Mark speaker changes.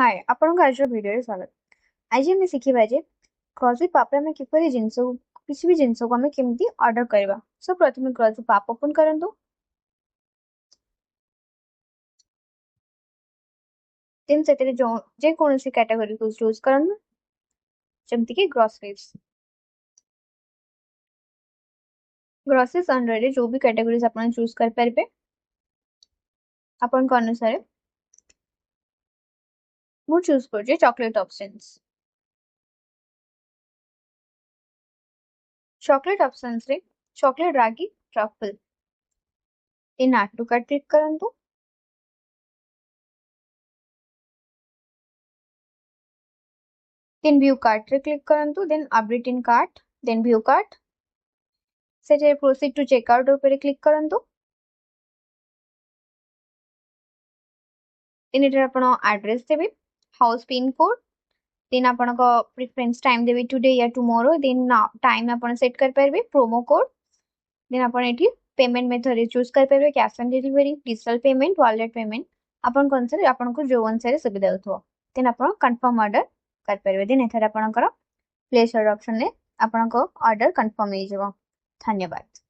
Speaker 1: हाय आपन आज वीडियो स्वागत। आज हम शिखा जे ग्रोजिप आप किपरि जिनस किसी भी जिनस को आम केमती ऑर्डर करवा। सो प्रथम ग्रोजिप आप ओपन करंतु। देन सेतरे जो जे कोनोसी कैटेगरी को चूज करंतु जेमति कि ग्रोसरीज। ग्रोसरीज अंडर रे जो भी कैटेगरीज आपन चूज कर परबे आपन को अनुसार मु चूज कर जे चॉकलेट ऑप्शंस। चॉकलेट ऑप्शंस रे चॉकलेट रागी ट्रफल इन ऐड टू कार्ट क्लिक करंतु। देन व्यू कार्ट रे क्लिक करंतु। देन अपडेट इन कार्ट देन व्यू कार्ट सेटे प्रोसीड टू चेकआउट ऊपर क्लिक करंतु। देन एटा आपण एड्रेस देबे हाउस पिन कोड देन आपण को प्रेफरेंस टाइम देबे टुडे या टुमारो देन टाइम आपण सेट कर परबे प्रोमो कोड देन आपण एठी पेमेंट मेथड चूज कर परबे cash on delivery digital payment wallet payment आपण कोन से आपण को जो अनुसार सुविधा होतो देन आपण कंफर्म ऑर्डर कर परबे देन एथरा आपण प्लेस ऑर्डर ऑप्शन ने आपण को ऑर्डर कंफर्म हो जाबो। धन्यवाद।